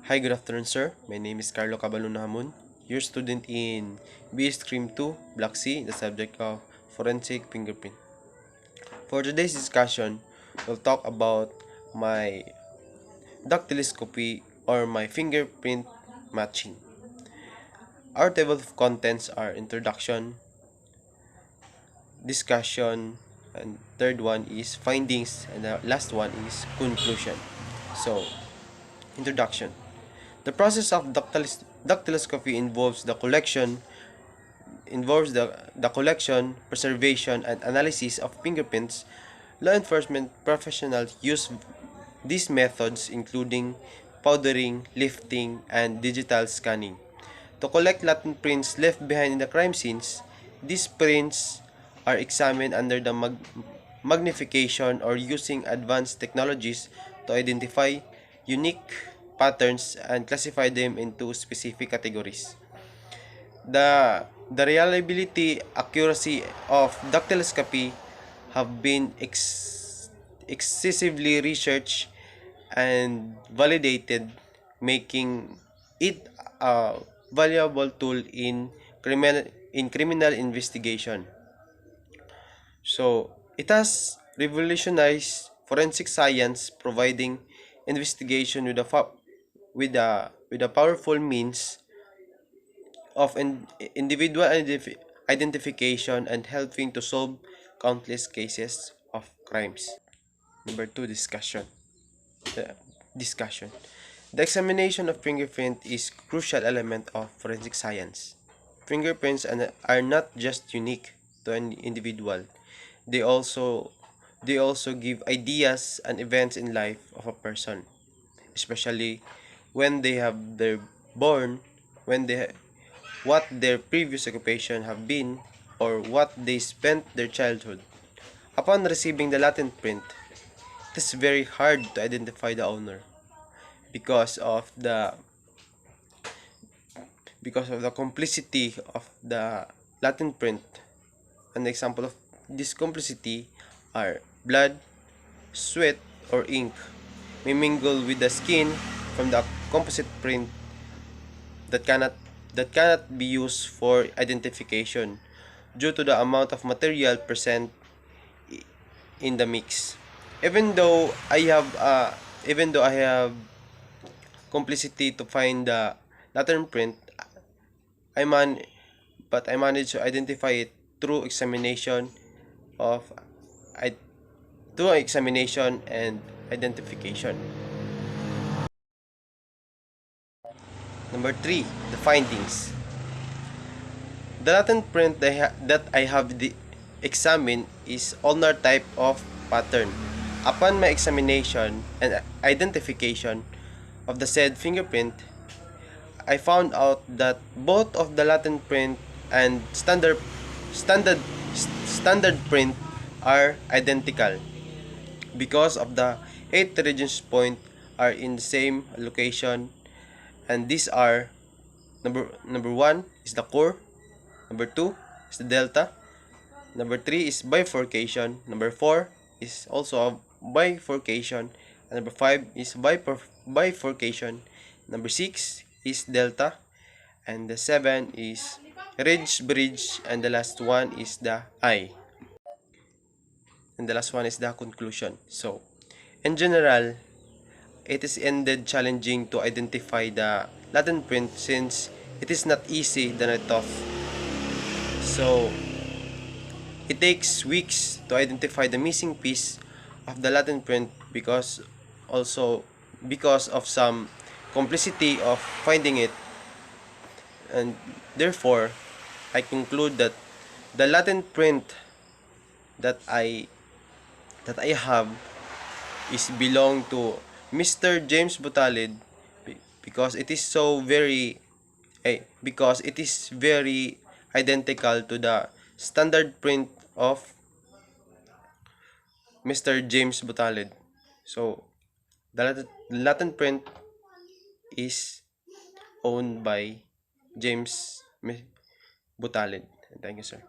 Hi, good afternoon, sir. My name is Carlo Cabalunahamon, your student in BS Stream 2, Block C, the subject of Forensic Fingerprint. For today's discussion, we'll talk about my dactyloscopy or my fingerprint matching. Our table of contents are introduction, discussion, and third one is findings, and the last one is conclusion. So, introduction. The process of dactyloscopy involves the collection, preservation, and analysis of fingerprints. Law enforcement professionals use these methods including powdering, lifting, and digital scanning. To collect latent prints left behind in the crime scenes, these prints are examined under the magnification or using advanced technologies to identify unique patterns and classify them into specific categories. The reliability accuracy of dactyloscopy have been excessively researched and validated, making it a valuable tool in criminal investigation. So it has revolutionized forensic science, providing investigation with a powerful means of individual identification and helping to solve countless cases of crimes. Number two, discussion. The discussion. The examination of fingerprint is crucial element of forensic science. Fingerprints are not just unique to an individual. They also they also give ideas and events in life of a person, especially when they have their born, when they what their previous occupation have been, or what they spent their childhood. Upon receiving the latent print, it is very hard to identify the owner because of the complicity of the latent print. An example of this complicity are blood, sweat, or ink may mingle with the skin from the composite print that cannot be used for identification due to the amount of material present in the mix. Even though I have uh, even though I have complicity to find the latent print, I man but I managed to identify it through examination of I through examination and identification. Number 3, the findings. The latent print that I have examined is ulnar type of pattern. Upon my examination and identification of the said fingerprint, I found out that both of the latent print and standard standard print are identical because of the 8 regions point are in the same location, and these are number 1 is the core, number 2 is the delta, number 3 is bifurcation, number 4 is also a bifurcation, and number 5 is bifurcation, number 6 is delta, and the 7 is ridge bridge, and the last one is the eye, and the last one is the conclusion. So in general, it is ended challenging to identify the latent print since it is not easy than I thought. So it takes weeks to identify the missing piece of the latent print because of some complicity of finding it, and therefore I conclude that the latent print that I have is belong to Mr. James Butalid because it is so very because it is very identical to the standard print of Mr. James Butalid. So the Latin print is owned by James Butalid. Thank you, sir.